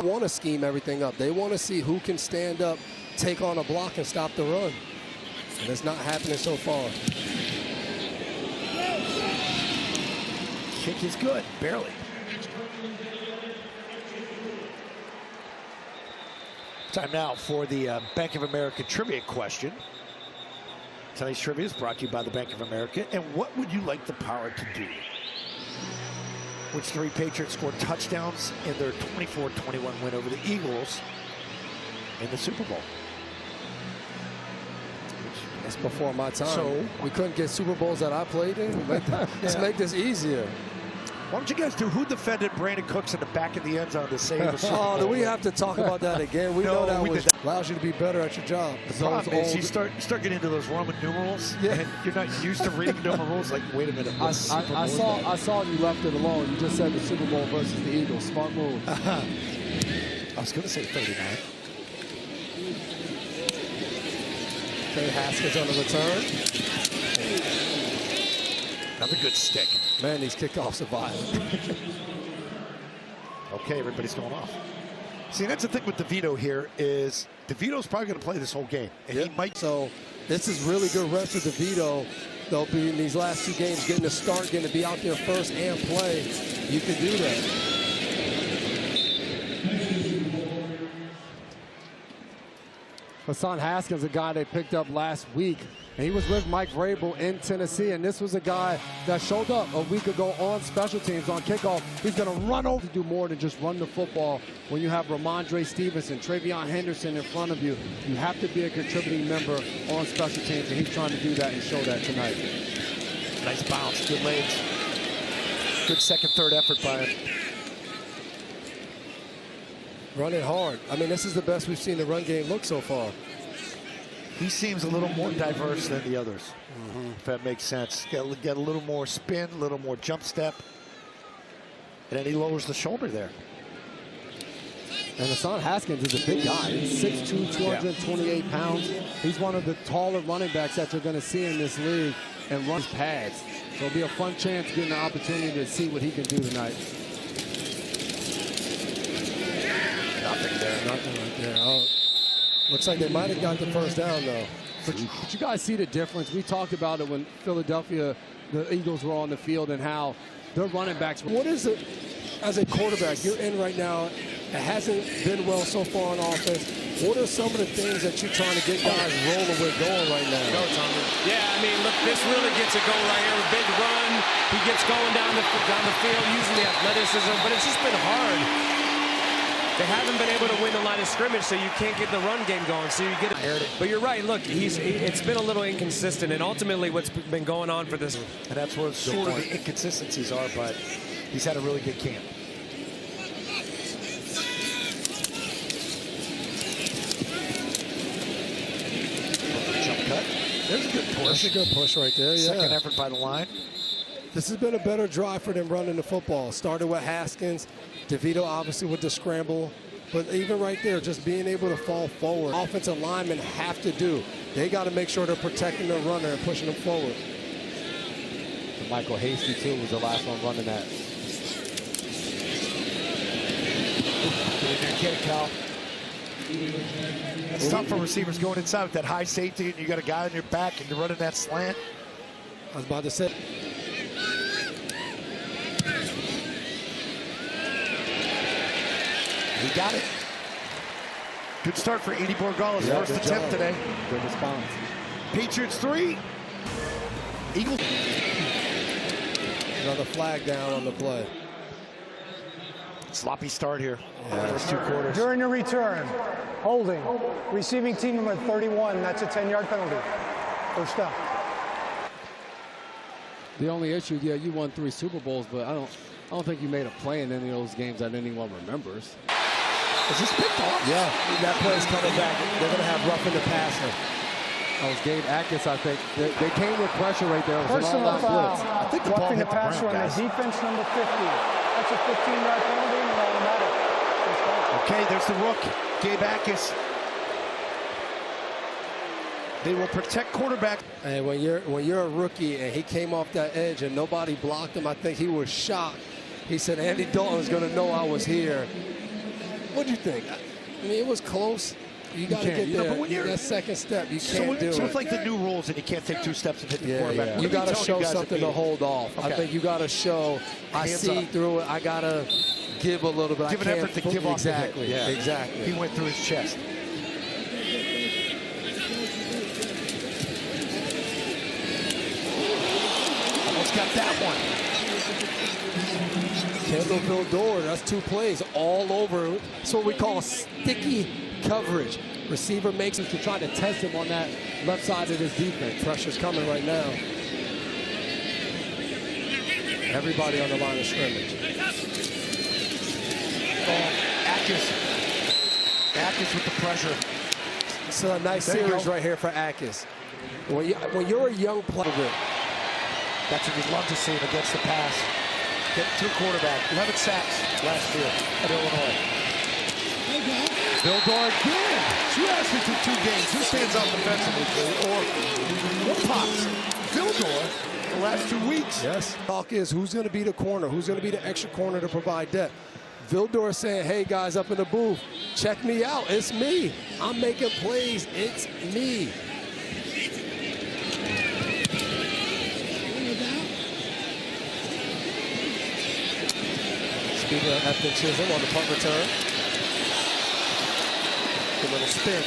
want to scheme everything up. They want to see who can stand up, take on a block, and stop the run. And it's not happening so far. Kick is good, barely. Time now for the Bank of America trivia question. Tonight's trivia is brought to you by the Bank of America. And what would you like the Power to do? Which three Patriots scored touchdowns in their 24-21 win over the Eagles in the Super Bowl? That's before my time. So we couldn't get Super Bowls that I played in. Let's make this easier. Why don't you guys do who defended Brandon Cooks in the back of the end zone to save a Super Bowl? Oh, do we have to talk about that again? We know that allows you to be better at your job. The problem is you start getting into those Roman numerals, and you're not used to reading numerals. Like, wait a minute. I saw you left it alone. You just said the Super Bowl versus the Eagles. Smart move. I was going to say 39. Okay, Haskins on the return. Another good stick. Man, these kickoffs are violent. Okay, everybody's going off. See, that's the thing with DeVito here is DeVito's probably going to play this whole game. And he might. So this is really good rest for DeVito. They'll be in these last two games getting a start, getting to be out there first and play. You can do that. Hassan Haskins, a guy they picked up last week, and he was with Mike Vrabel in Tennessee, and this was a guy that showed up a week ago on special teams on kickoff. He's going to run over to do more than just run the football. When you have Ramondre Stevenson, Travion Henderson in front of you, you have to be a contributing member on special teams, and he's trying to do that and show that tonight. Nice bounce, good legs. Good second, third effort by him. Running hard. I mean, this is the best we've seen the run game look so far. He seems a little more diverse than the others, if that makes sense. Get a little more spin, a little more jump step. And then he lowers the shoulder there. And Hassan Haskins is a big guy. He's 6'2", 228 pounds. He's one of the taller running backs that you're going to see in this league and runs pads. So it'll be a fun chance getting the opportunity to see what he can do tonight. Nothing there. Nothing right there. Oh, looks like they might have got the first down, though. But you guys see the difference. We talked about it when Philadelphia, the Eagles were on the field and how their running backs were. What is it, as a quarterback, you're in right now, it hasn't been well so far on offense. What are some of the things that you're trying to get guys rolling with going right now? Go, Tommy. Yeah, I mean, look, this really gets it going right here. A big run. He gets going down the field using the athleticism, but it's just been hard. They haven't been able to win the line of scrimmage, so you can't get the run game going. So you get it. But you're right. Look, it's been a little inconsistent, and ultimately, what's been going on for this, and that's where sort of the inconsistencies are. But he's had a really good camp. Jump cut. There's a good push. That's a good push right there. Yeah. Second effort by the line. This has been a better drive for them running the football. Started with Haskins. DeVito obviously with the scramble, but even right there, just being able to fall forward. Offensive linemen have to do. They got to make sure they're protecting their runner and pushing them forward. And Michael Hasty, too, was the last one running that. Get in there, get it, Cal. It's tough for receivers going inside with that high safety, and you got a guy on your back, and you're running that slant. I was about to say. He got it. Good start for Edie Borgala's first attempt today. Good response. Patriots 3. Eagles. Another flag down on the play. Sloppy start here. First 2 quarters. During the return, holding, receiving team number 31. That's a 10-yard penalty. First down. The only issue, yeah, you won 3 Super Bowls, but I don't think you made a play in any of those games that anyone remembers. Is this picked off? Yeah, that play's coming back. They're going to have roughing the passer. That was Gabe Atkins, I think. They came with pressure right there. It was an all-out blitz. I think the ball hit the passer on the defense number 50. That's a 15-yard penalty and an automatic. Okay, there's the rook, Gabe Atkins. They will protect quarterback. And when you're a rookie and he came off that edge and nobody blocked him, I think he was shocked. He said Andy Dalton's going to know I was here. What do you think? I mean, it was close. You got to get there. But when you're that second step, you can't do it. So it's like the new rules, and you can't take 2 steps and hit the quarterback. Yeah. You got to show something to hold off. Okay. I think you got to show, I see through it. I got to give a little bit. Give an effort to give off the hit. Exactly. Yeah. Exactly. He went through his chest. Almost got that one. Kendall Vildor, that's 2 plays all over. It's what we call sticky coverage. Receiver makes it to try to test him on that left side of his defense. Pressure's coming right now. Everybody on the line of scrimmage. Akis with the pressure. It's a nice series right here for Akis. When you're a young player, That's what you'd love to see him against the pass. Getting through quarterback. 11 sacks last year at Illinois. Vildor again. So you asked me through 2 games, who stands out defensively, or what pops? Vildor the last 2 weeks. yes. Talk is who's going to be the corner? Who's going to be the extra corner to provide depth? Vildor saying, hey, guys up in the booth, check me out. It's me. I'm making plays. It's me. Speaking of Efton Chisholm on the punt return. Good little spin.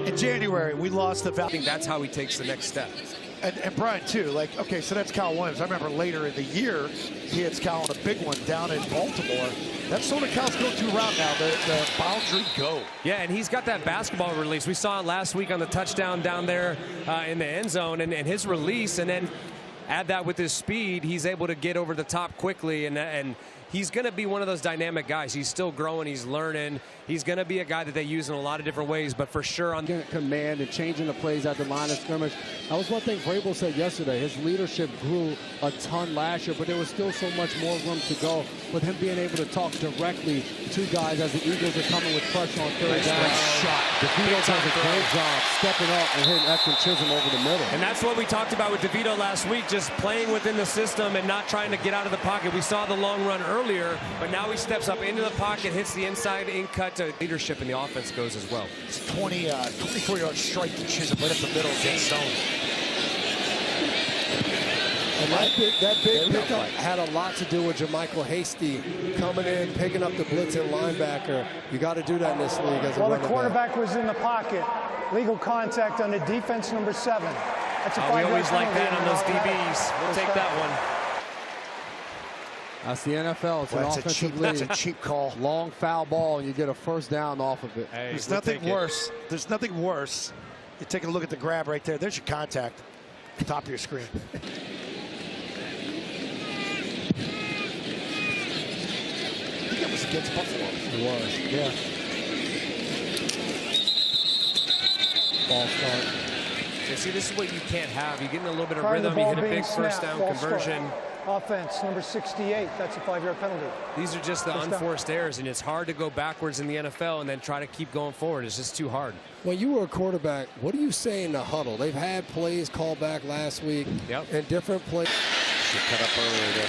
In January, we lost the I value. think that's how he takes the next step. And Brian, too, like, okay, so that's Kyle Williams. I remember later in the year, he hits Kyle on a big one down in Baltimore. That's sort of Kyle's go-to route now, the boundary go. Yeah, and he's got that basketball release. We saw it last week on the touchdown down there in the end zone, and his release, and then add that with his speed, he's able to get over the top quickly, and he's going to be one of those dynamic guys. He's still growing, he's learning. He's going to be a guy that they use in a lot of different ways, but for sure on command and changing the plays at the line of scrimmage. That was one thing Vrabel said yesterday. His leadership grew a ton last year, but there was still so much more room to go with him being able to talk directly to guys as the Eagles are coming with pressure on 3rd down. DeVito does a great job stepping up and hitting Efton Chisholm over the middle. And that's what we talked about with DeVito last week, just playing within the system and not trying to get out of the pocket. We saw the long run earlier, but now he steps up into the pocket, hits the inside in cut to leadership, and the offense goes as well. It's 24-yard strike to Chisholm right up the middle against Stone. And that big pickup had a lot to do with Jermichael Hasty coming in, picking up the blitzing linebacker. You got to do that in this league as a running back. Well, the quarterback was in the pocket. Legal contact on the defense number 7. That's a 5-yard We always like penalty that on those DBs. We'll take that one. That's the NFL. It's an offensive league. That's a cheap call. Long foul ball, and you get a first down off of it. Hey, There's we'll nothing take it. worse. There's nothing worse. You're taking a look at the grab right there. There's your contact. Top of your screen. I think it was against Buffalo. It was. Yeah. Ball start. So see, this is what you can't have. You're getting a little bit of Prior to the rhythm. You ball hit a being big first snapped, down ball start. conversion. Offense, number 68. That's a 5-yard penalty. These are just the First down. unforced errors, and it's hard to go backwards in the NFL and then try to keep going forward. It's just too hard. When you were a quarterback, what do you say in the huddle? They've had plays called back last week and different plays. Should cut up earlier there.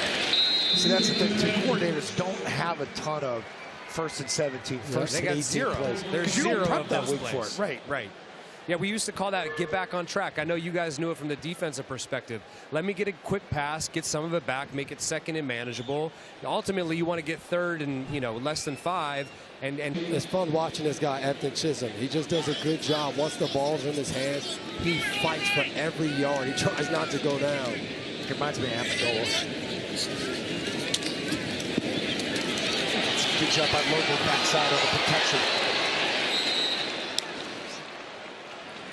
See, that's the thing, too. Coordinators don't have a ton of 1st and 17, first They and got 18 zero. plays. There's 'Cause you don't zero prep of that those week plays. for it. Right. Yeah, we used to call that get back on track. I know you guys knew it from the defensive perspective. Let me get a quick pass, get some of it back, make it second and manageable. Ultimately, you want to get third and, less than 5. And it's fun watching this guy, Efton Chisholm. He just does a good job. Once the ball's in his hands, he fights for every yard. He tries not to go down. It reminds me of Amendola. Good job by Logan backside on the protection.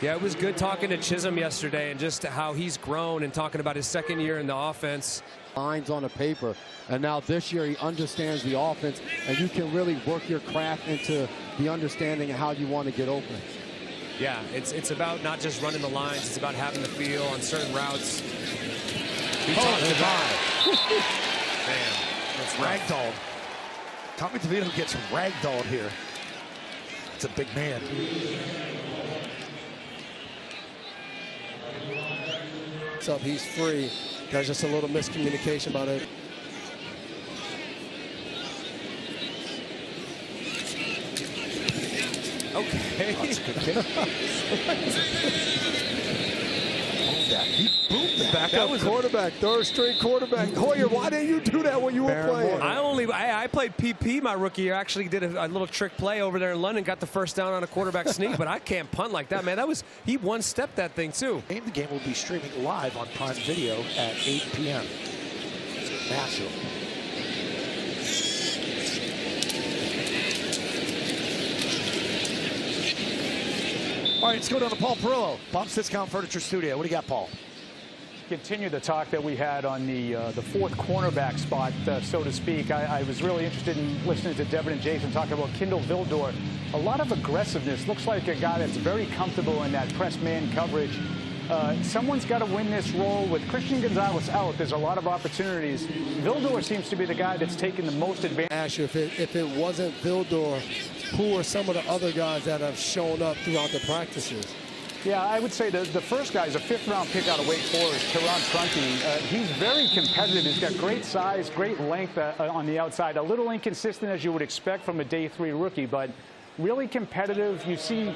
yeah, it was good talking to Chisholm yesterday and just how he's grown and talking about his second year in the offense. Lines on the paper, and now this year he understands the offense, and you can really work your craft into the understanding of how you want to get open. Yeah, it's about not just running the lines, it's about having the feel on certain routes. He talked about man, That's ragdolled. Tommy DeVito gets ragdolled here. It's a big man. What's up? He's free. There's just a little miscommunication about it. Okay. That's a good kick. He boomed that. Backup quarterback, third-string quarterback. Hoyer, why didn't you do that when you were playing? I played PP my rookie year. Actually did a little trick play over there in London. Got the first down on a quarterback sneak, but I can't punt like that, man. He one-stepped that thing, too. The game will be streaming live on Prime Video at 8 p.m. Massive. All right, let's go down to Paul Perillo, Bob's Discount Furniture Studio. What do you got, Paul? Continue the talk that we had on the fourth cornerback spot, so to speak. I was really interested in listening to Devin and Jason talking about Kindle Vildor. A lot of aggressiveness. Looks like a guy that's very comfortable in that press man coverage. Someone's got to win this role. With Christian Gonzalez out, there's a lot of opportunities. Vildor seems to be the guy that's taken the most advantage. Ask you, if it wasn't Vildor, who are some of the other guys that have shown up throughout the practices? Yeah, I would say the first guy is a fifth-round pick out of Wake Forest, Teron Prunty. He's very competitive. He's got great size, great length on the outside. A little inconsistent, as you would expect from a day 3 rookie, but really competitive. You see,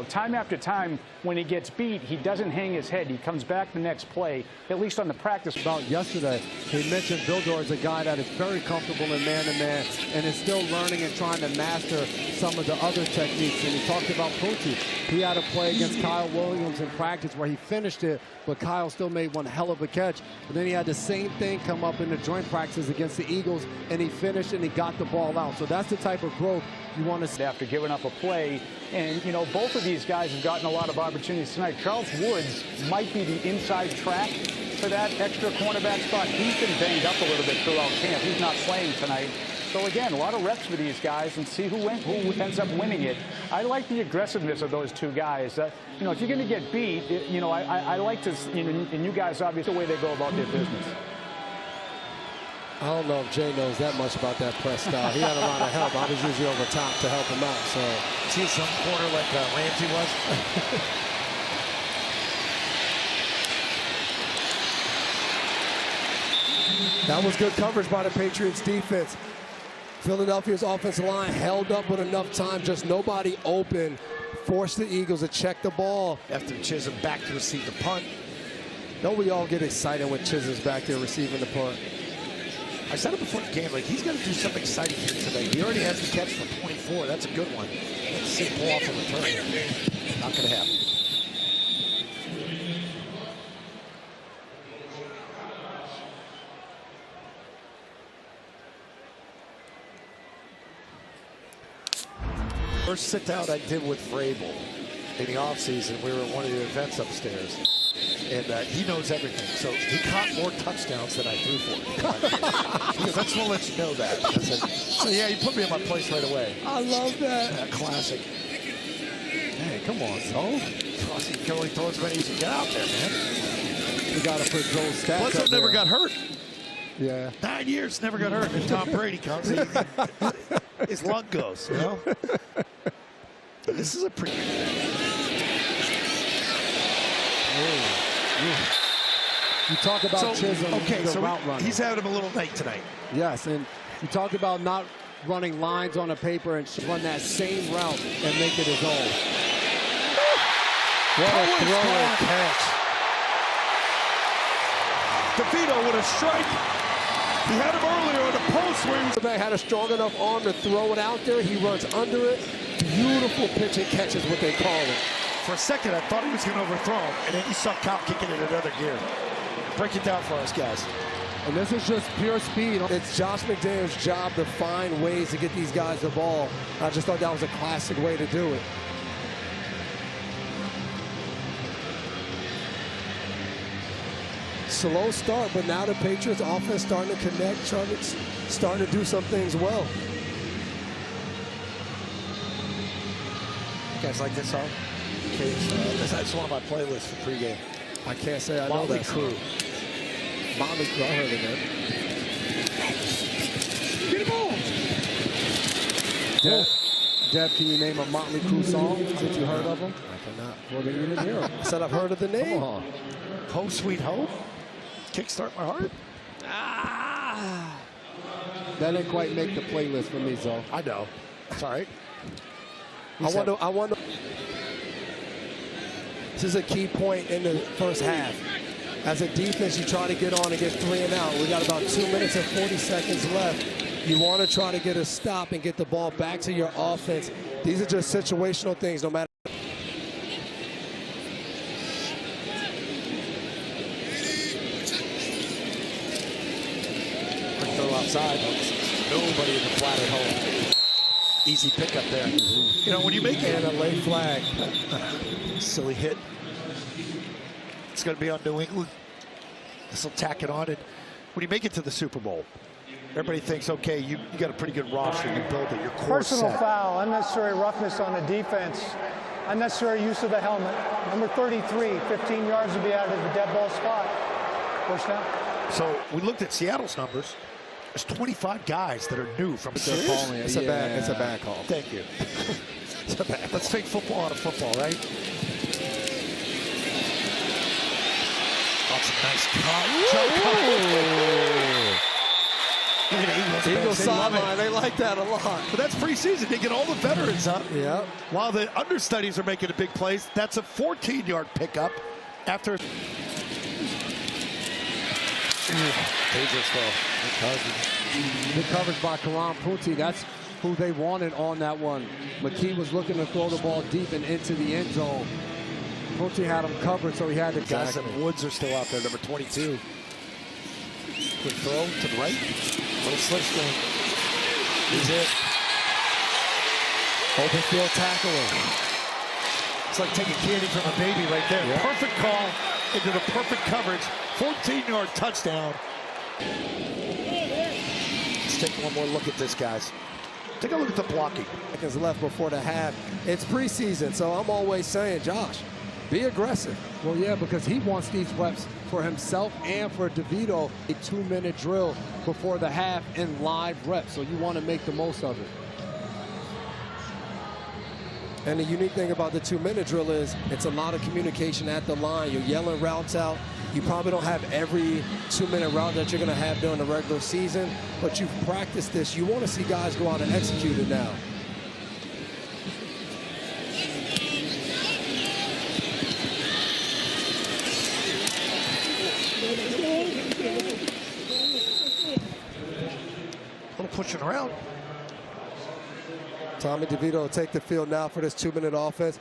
time after time, when he gets beat, he doesn't hang his head. He comes back the next play, at least on the practice. About yesterday, he mentioned Vildor as a guy that is very comfortable in man-to-man and is still learning and trying to master some of the other techniques. And he talked about Prunty. He had a play against Kyle Williams in practice where he finished it, but Kyle still made one hell of a catch. And then he had the same thing come up in the joint practices against the Eagles, and he finished and he got the ball out. So that's the type of growth you want to see. After giving up a play, and both of these guys have gotten a lot of opportunities tonight. Charles Woods might be the inside track for that extra cornerback spot. He's been banged up a little bit throughout camp. He's not playing tonight. So again, a lot of reps for these guys, and see who ends up winning it. I like the aggressiveness of those two guys. If you're going to get beat, I like to, and you guys obviously the way they go about their business. I don't know if Jay knows that much about that press style. He had a lot of help. I was usually over top to help him out. So see some corner like Ramsey was. That was good coverage by the Patriots defense. Philadelphia's offensive line held up with enough time, just nobody open, forced the Eagles to check the ball. After Chisholm back to receive the punt. Don't we all get excited when Chisholm's back there receiving the punt? I said it before the game, like he's got to do something exciting here today. He already has the catch for 24. That's a good one. Sick pull off a return. Not going to happen. First sit down I did with Vrabel in the offseason, we were at one of the events upstairs. And he knows everything. So he caught more touchdowns than I threw for him. Because I just want to let you know that. I said, so yeah, he put me in my place right away. I love that. Classic. Hey, come on, Joe. He can only throw as many as you get out there, man. You got to put Joe's stats up Bledsoe never got hurt. Yeah. 9 years, never got hurt. And Tom Brady comes in. His lung goes, This is a pretty... You talk about Chisholm, the route runner. He's having him a little night tonight. Yes, and you talk about not running lines on a paper and run that same route and make it his own. What a throw and catch. DeVito with a strike. He had him earlier on the post where The back had a strong enough arm to throw it out there. He runs under it. Beautiful pitch and catch is what they call it. For a second, I thought he was going to overthrow him, and then you saw Kyle kicking it another gear. Break it down for us, guys. And this is just pure speed. It's Josh McDaniels' job to find ways to get these guys the ball. I just thought that was a classic way to do it. Slow start, but now the Patriots offense starting to connect, starting to do some things well. You guys like this song? That's one of my playlists for pregame. I can't say I know that Crew. Motley Crue, I heard of that. Get him on! Dev, can you name a Motley Crue song since you heard of them? I cannot. Well, then you didn't hear them. I said I've heard of the name. Come on. Home Sweet Home? Kickstart my heart. That didn't quite make the playlist for me, Zoe. I know. It's all right. I wonder. This is a key point in the first half. As a defense, you try to get on and get 3 and out. We got about 2 minutes and 40 seconds left. You want to try to get a stop and get the ball back to your offense. These are just situational things, no matter. Throw outside. Nobody in the flat at home. Easy pickup there. You know, when you make And a late flag. silly hit, it's going to be on New England. This will tack it on. And when you make it to the Super Bowl, everybody thinks, okay, you got a pretty good roster. You build it. Your core Personal set. foul, unnecessary roughness on the defense, unnecessary use of the helmet. Number 33, 15 yards to be out of the dead ball spot. First down. So we looked at Seattle's numbers. There's 25 guys that are new from It's a bad call. Thank you. Let's take football out of football, right? That's a nice cut. Eagles sideline, they like that a lot. But that's preseason. They get all the veterans up. Yeah. While the understudies are making a big plays, that's a 14-yard pickup after. Dangerous throw. Good coverage by Karan Punti. That's who they wanted on that one. McKee was looking to throw the ball deep and into the end zone. Punti had him covered, so he had to. Guys, and Woods are still out there, number 22. Quick throw to the right. Little slip screen. He's it. Open field tackling. It's like taking candy from a baby right there. Yeah. Perfect call into the perfect coverage. 14-yard touchdown. Let's take one more look at this, guys. Take a look at the blocking. Seconds left before the half. It's preseason, so I'm always saying, Josh, be aggressive. Well, yeah, because he wants these reps for himself and for DeVito. A 2-minute drill before the half in live reps, so you want to make the most of it. And the unique thing about the 2-minute drill is it's a lot of communication at the line. You're yelling routes out. You probably don't have every 2-minute route that you're going to have during the regular season, but you've practiced this. You want to see guys go out and execute it now. A little pushing around. Tommy DeVito will take the field now for this 2-minute offense.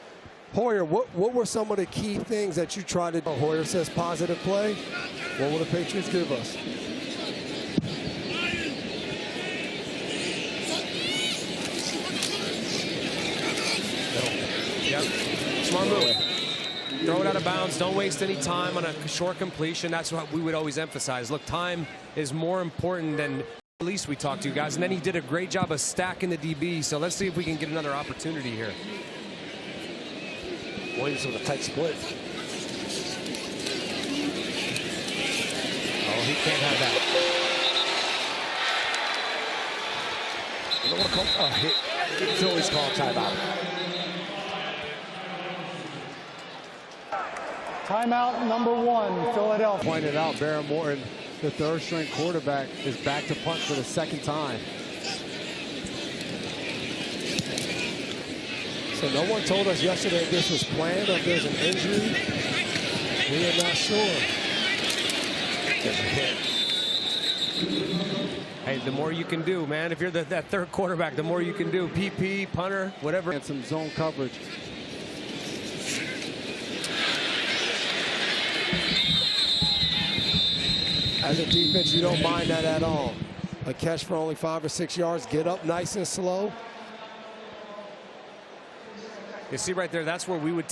Hoyer, what were some of the key things that you tried to do? Hoyer says positive play. What will the Patriots give us? Yep. Smart move. Throw it out of bounds. Don't waste any time on a short completion. That's what we would always emphasize. Look, time is more important than at least we talked to you guys. And then he did a great job of stacking the DB. So let's see if we can get another opportunity here. Williams with a tight split. Oh, he can't have that. You don't want to call. Oh, hit. Phillies call timeout. Timeout number 1, Philadelphia. Pointed out, Baron Morton, the third-string quarterback, is back to punt for the second time. So no one told us yesterday if this was planned or if there's an injury. We are not sure. There's a hit. Hey, the more you can do, man. If you're that third quarterback, the more you can do. PP, punter, whatever. And some zone coverage. As a defense, you don't mind that at all. A catch for only 5 or 6 yards. Get up nice and slow. You see right there, that's where we would